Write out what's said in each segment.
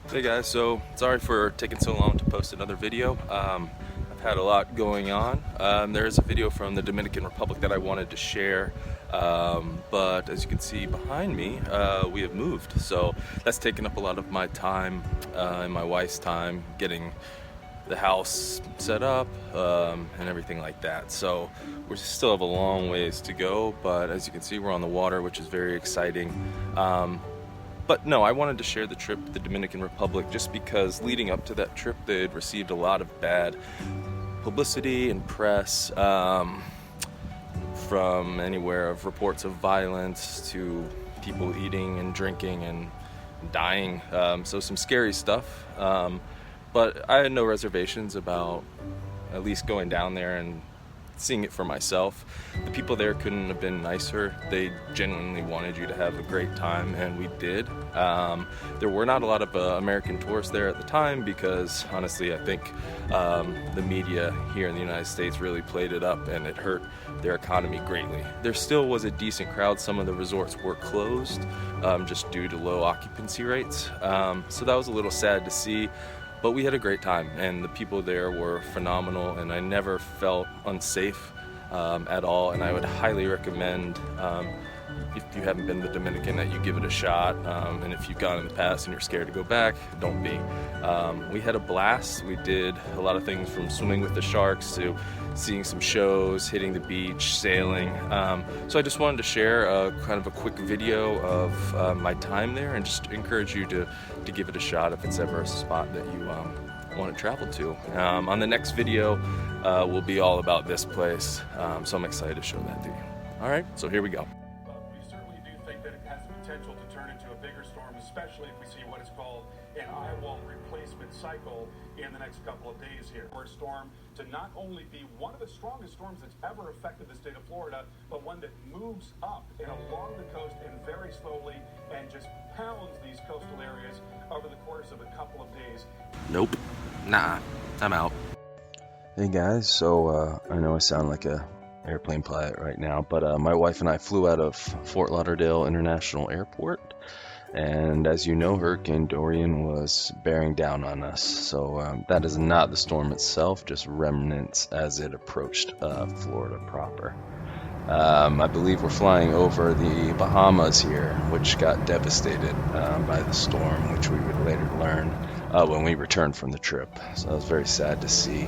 Hey guys, so sorry for taking so long to post another video. I've had a lot going on. There is a video from the Dominican Republic that I wanted to share, but as you can see behind me, we have moved. So that's taken up a lot of my time and my wife's time getting the house set up and everything like that. So we still have a long ways to go, but as you can see, we're on the water, which is very exciting. But no, I wanted to share the trip to the Dominican Republic just because leading up to that trip, they had received a lot of bad publicity and press from anywhere of reports of violence to people eating and drinking and dying. So some scary stuff. But I had no reservations about at least going down there and seeing it for myself. The people there couldn't have been nicer. They genuinely wanted you to have a great time, and we did. There were not a lot of American tourists there at the time because honestly I think the media here in the United States really played it up and it hurt their economy greatly. There still was a decent crowd. Some of the resorts were closed just due to low occupancy rates, so that was a little sad to see. But we had a great time, and the people there were phenomenal, and I never felt unsafe at all. And I would highly recommend, if you haven't been to the Dominican, that you give it a shot. And if you've gone in the past and you're scared to go back, don't be. We had a blast. We did a lot of things from swimming with the sharks to seeing some shows, hitting the beach, sailing. So I just wanted to share kind of a quick video of my time there and just encourage you to give it a shot if it's ever a spot that you want to travel to. On the next video will be all about this place, so I'm excited to show that to you. All right, so here we go. We certainly do think that it has the potential to turn into a bigger storm, especially if we see what is called an eye wall replacement cycle in the next couple of days here. For a storm to not only be one of the strongest storms that's ever affected the state of Florida, but one that moves up and along the coast and very slowly and just pounds these coastal areas over the course of a couple of days. Nope. Nah, I'm out. Hey guys, so I know I sound like a airplane pilot right now, but my wife and I flew out of Fort Lauderdale International Airport, and as you know, Hurricane Dorian was bearing down on us. So that is not the storm itself, just remnants as it approached Florida proper. I believe we're flying over the Bahamas here, which got devastated by the storm, which we would later learn when we returned from the trip. So that was very sad to see.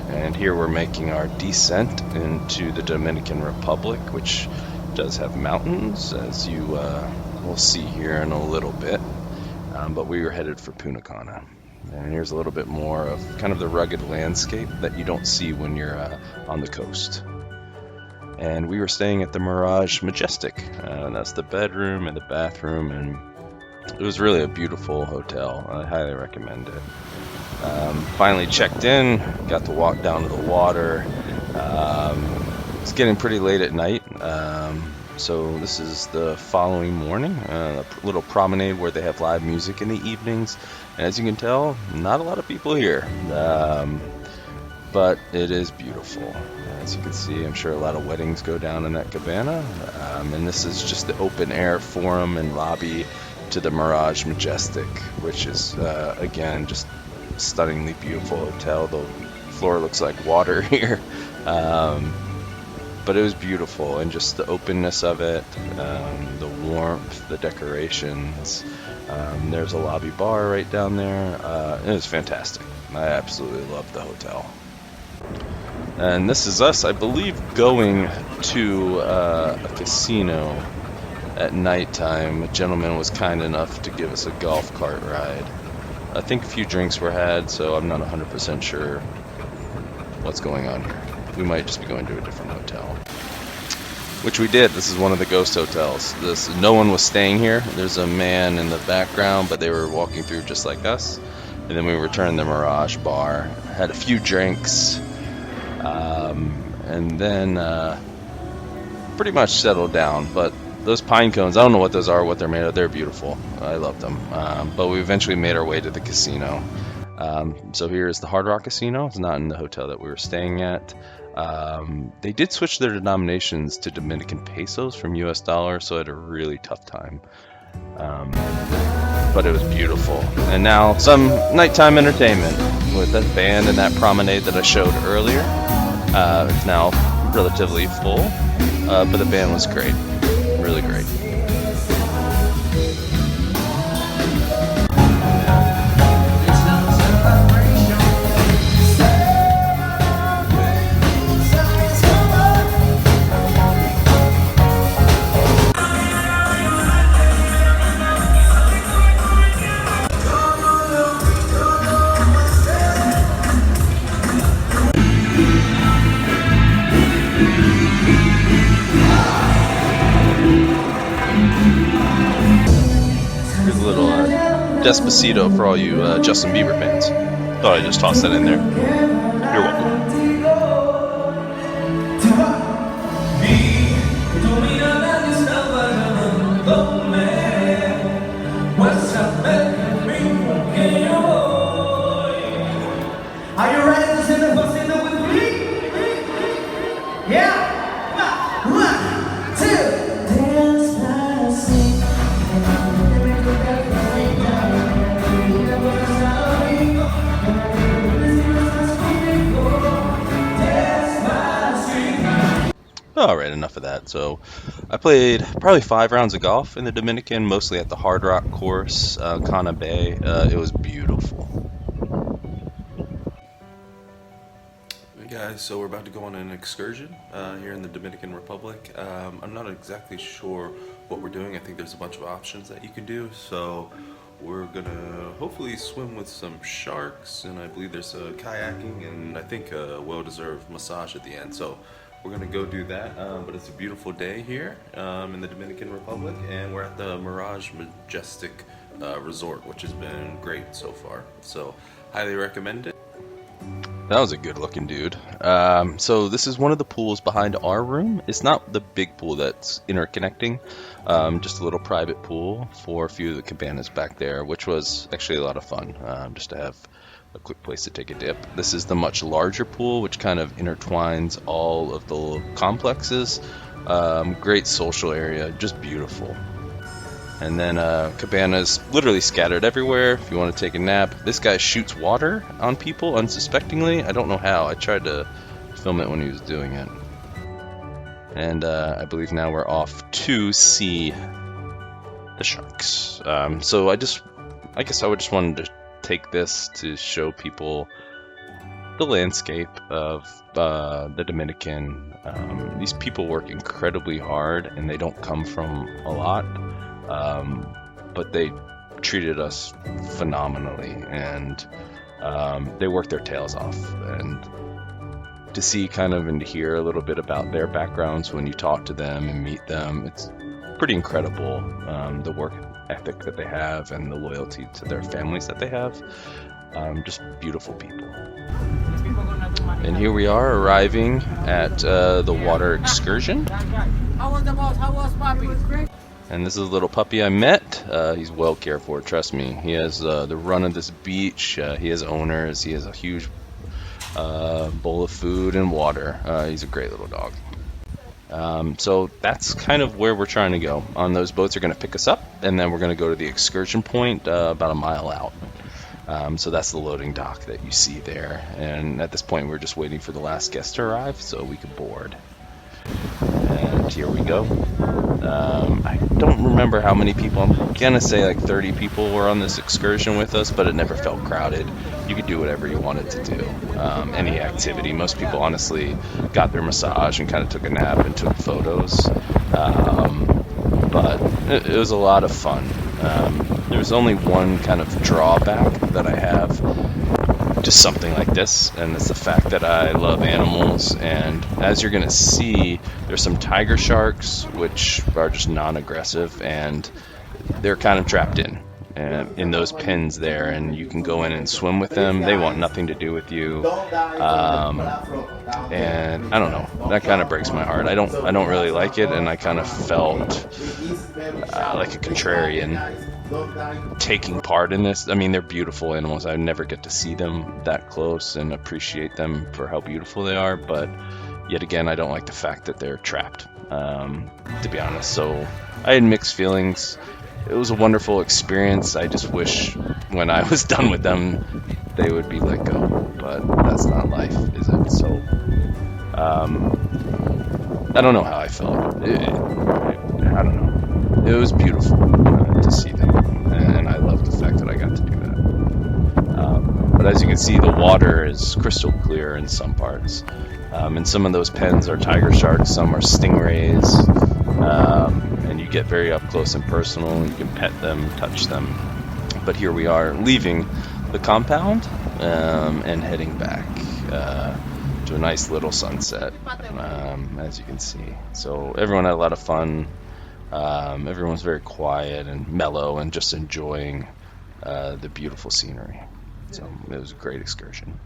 And here we're making our descent into the Dominican Republic, which does have mountains, as you will see here in a little bit. But we were headed for Punta Cana. And here's a little bit more of kind of the rugged landscape that you don't see when you're on the coast. And we were staying at the Mirage Majestic. That's the bedroom and the bathroom, and it was really a beautiful hotel. I highly recommend it. Finally checked in, got to walk down to the water. It's getting pretty late at night, so this is the following morning, a little promenade where they have live music in the evenings. And as you can tell, not a lot of people here, but it is beautiful. As you can see, I'm sure a lot of weddings go down in that cabana, and this is just the open air forum and lobby to the Mirage Majestic, which is again just stunningly beautiful hotel. The floor looks like water here, but it was beautiful, and just the openness of it, the warmth, the decorations. There's a lobby bar right down there. It was fantastic. I absolutely loved the hotel. And this is us, I believe, going to a casino at nighttime. A gentleman was kind enough to give us a golf cart ride. I think a few drinks were had, so I'm not 100% sure what's going on here. We might just be going to a different hotel. Which we did. This is one of the ghost hotels. No one was staying here. There's a man in the background, but they were walking through just like us. And then we returned to the Mirage Bar, had a few drinks, and then pretty much settled down. But those pine cones, I don't know what those are, what they're made of. They're beautiful. I love them. But we eventually made our way to the casino. So here's the Hard Rock Casino. It's not in the hotel that we were staying at. They did switch their denominations to Dominican pesos from US dollars, so I had a really tough time. but it was beautiful. And now some nighttime entertainment with that band and that promenade that I showed earlier. It's now relatively full, but the band was great, really great. Here's a little Despacito for all you Justin Bieber fans. Thought I'd just toss that in there. You're welcome. Are you ready to sing the Despacito with me? Yeah! One, two. Alright, enough of that. So, I played probably 5 rounds of golf in the Dominican, mostly at the Hard Rock course, Cana Bay. It was beautiful. Hey guys, so we're about to go on an excursion here in the Dominican Republic. I'm not exactly sure what we're doing. I think there's a bunch of options that you can do. So we're gonna hopefully swim with some sharks, and I believe there's kayaking, and I think a well-deserved massage at the end. So we're gonna go do that, but it's a beautiful day here in the Dominican Republic, and we're at the Mirage Majestic Resort, which has been great so far. So highly recommend it. That was a good looking dude. So this is one of the pools behind our room. It's not the big pool that's interconnecting, just a little private pool for a few of the cabanas back there, which was actually a lot of fun, just to have a quick place to take a dip. This is the much larger pool, which kind of intertwines all of the little complexes. Great social area, just beautiful. And then cabanas literally scattered everywhere if you want to take a nap. This guy shoots water on people unsuspectingly. I don't know how. I tried to film it when he was doing it. And I believe now we're off to see the sharks. So I guess I would just wanted to take this to show people the landscape of the Dominican. These people work incredibly hard, and they don't come from a lot. But they treated us phenomenally, and they worked their tails off. And to see kind of and to hear a little bit about their backgrounds when you talk to them and meet them, it's pretty incredible, the work ethic that they have and the loyalty to their families that they have. Just beautiful people. And here we are arriving at the water excursion. How was the boss? How was Poppy? And this is a little puppy I met. He's well cared for, trust me. He has the run of this beach. He has owners. He has a huge bowl of food and water. He's a great little dog. So that's kind of where we're trying to go. On those boats are going to pick us up, and then we're going to go to the excursion point about a mile out. So that's the loading dock that you see there. And at this point, we're just waiting for the last guest to arrive so we can board. And here we go. I don't remember how many people. I'm gonna say like 30 people were on this excursion with us, but it never felt crowded. You could do whatever you wanted to do, any activity. Most people honestly got their massage and kind of took a nap and took photos, but it was a lot of fun. There's only one kind of drawback that I have to something like this, and it's the fact that I love animals. And as you're gonna see, there's some tiger sharks which are just non-aggressive, and they're kind of trapped in those pens there, and you can go in and swim with them. They want nothing to do with you, and I don't know, that kind of breaks my heart. I don't really like it, and I kind of felt like a contrarian taking part in this. I mean, they're beautiful animals. I never get to see them that close and appreciate them for how beautiful they are, but yet again, I don't like the fact that they're trapped, to be honest. So I had mixed feelings. it was a wonderful experience. I just wish when I was done with them, they would be let go. But that's not life, is it? So, I don't know how I felt. I don't know. It was beautiful to see them, and I love the fact that I got to do that. But as you can see, the water is crystal clear in some parts. And some of those pens are tiger sharks, some are stingrays, and you get very up close and personal. You can pet them, touch them. But here we are leaving the compound and heading back to a nice little sunset, as you can see. So everyone had a lot of fun. Everyone's very quiet and mellow and just enjoying the beautiful scenery. So it was a great excursion.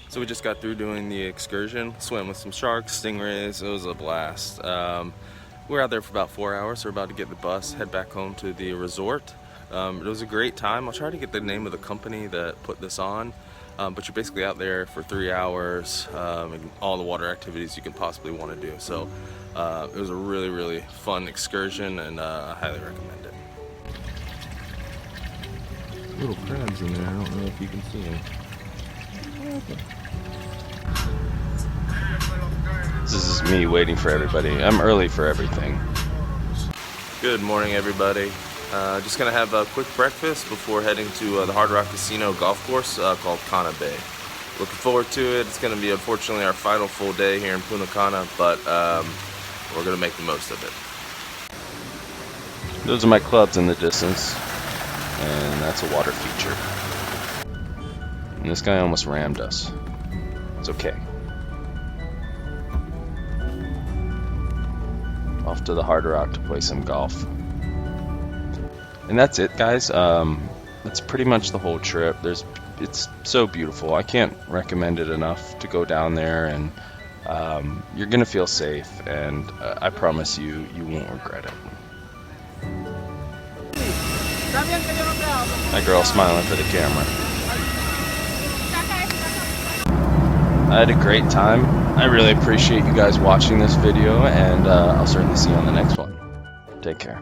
So we just got through doing the excursion, swam with some sharks, stingrays. It was a blast. We were out there for about 4 hours. So we're about to get the bus, head back home to the resort. It was a great time. I'll try to get the name of the company that put this on. But you're basically out there for 3 hours, and all the water activities you can possibly want to do. So it was a really, really fun excursion, and I highly recommend it. Little crabs in there. I don't know if you can see them. This is me waiting for everybody. I'm early for everything. Good morning, everybody. Just gonna have a quick breakfast before heading to the Hard Rock Casino golf course called Cana Bay. Looking forward to it. It's gonna be unfortunately our final full day here in Punta Cana, but we're gonna make the most of it. Those are my clubs in the distance, and that's a water feature. And this guy almost rammed us. It's okay. Off to the Hard Rock to play some golf. And that's it, guys. That's pretty much the whole trip. It's so beautiful. I can't recommend it enough to go down there, and you're gonna feel safe, and I promise you won't regret it. That girl smiling for the camera. I had a great time. I really appreciate you guys watching this video, and I'll certainly see you on the next one. Take care.